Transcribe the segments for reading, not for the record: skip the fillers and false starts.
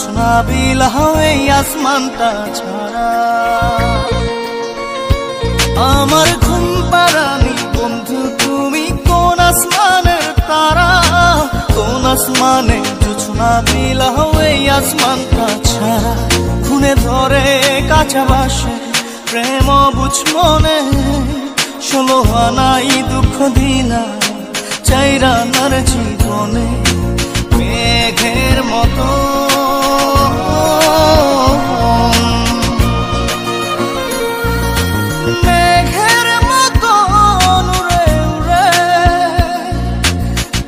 জোছনা বিলাও এই আসমানটা ছাড়া। আমার ঘুম পাড়ানি বন্ধু তুমি কোন আসমানের তারা, কোন আসমানে জোছনা বিলাও এই আসমানটা ছাড়া। খুনে ধরে কাঁচা বাসে প্রেম বুঝ মনে, 16 আনাই দুঃখ দিলা চাইরা নার জীবনে। মেঘের মতো মেঘের মতো উড়ে উড়ে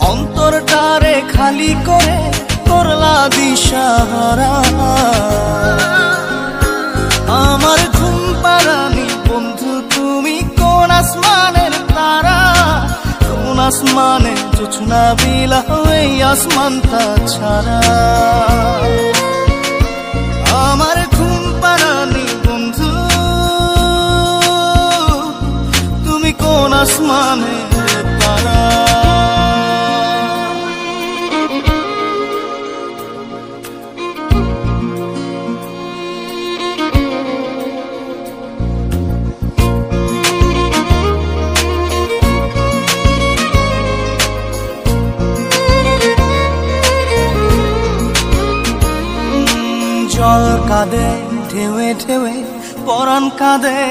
অন্তরটারে খালি করে করলা দিশাহারা। আমার ঘুম পাড়ানি বন্ধু তুমি কোন আসমানের তারা, কোন আসমানে জোছনা বিলাও এই আসমানটা ছাড়া। আমার ঘুম পাড়ানি বন্ধু তুমি কোন আসমানের তারা। জল কাঁদে ঢেউে ঢেউে পরাণ কাঁদে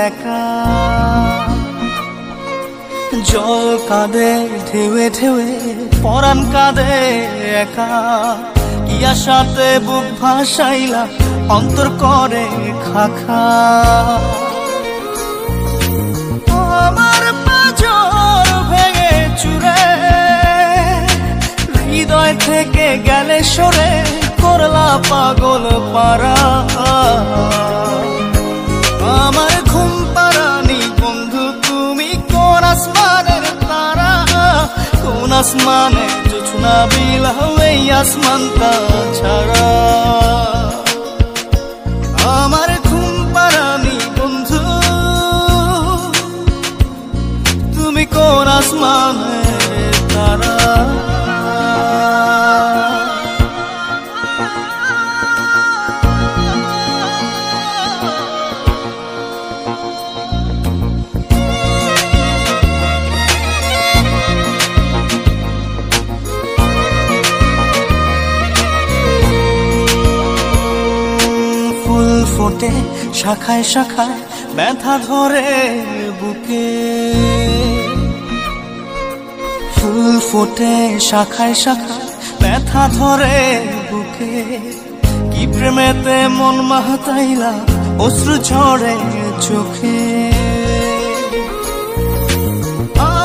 একা, জল কাঁদে ঢেউে ঢেউে পরাণ কাঁদে একা। কি আশাতে বুক ভাসাইলা অন্তর করে খাখা। আমার পাঁজর ভেঙে চুরে হৃদয় থেকে গেলে সরে করলা পাগল পারা। আমার ঘুম পাড়ানি বন্ধু তুমি কোন আসমানের তারা, কোন আসমানে জোছনা বিলাও এই আসমানটা ছাড়া। আমার ঘুম পাড়ানি বন্ধু তুমি কোন আসমানের তারা। ফোটে শাখায় শাখায় ব্যথা ধরে বুকে, ফুল ফোটে শাখায় শাখায় ব্যথা ধরে বুকে। কি প্রেমেতে মন মাতাইলা অশ্রু ঝরে চোখে।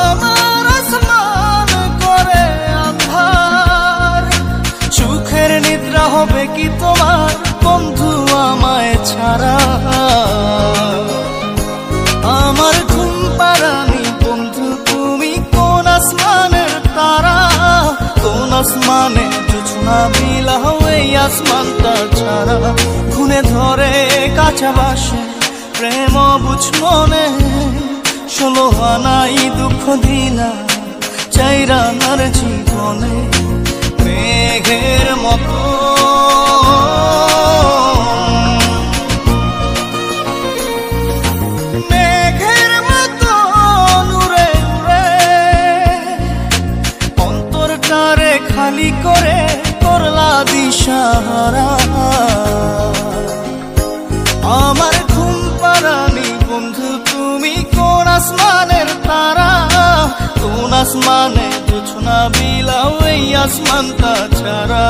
আমার আসমান করে আন্ধার, সুখের নিদ্রা হবে কি তোমার বন্ধু আমায় ছাড়া। আমার ঘুম পাড়ানি বন্ধু তুমি কোন আসমানের তারা, কোন আসমানে জোছনা বিলাও এই আসমানটা ছাড়া। খুনে ধরে কাঁচা বাসে প্রেম বুঝ মনে, 16 আনাই দুঃখ দিলা চাইরা নার জীবনে। মেঘের মতো খালি করে করলা দিশাহারা। আমার ঘুম পাড়ানি বন্ধু তুমি কোন আসমানের তারা, কোন আসমানে জোছনা বিলাও এই আসমানটা ছাড়া।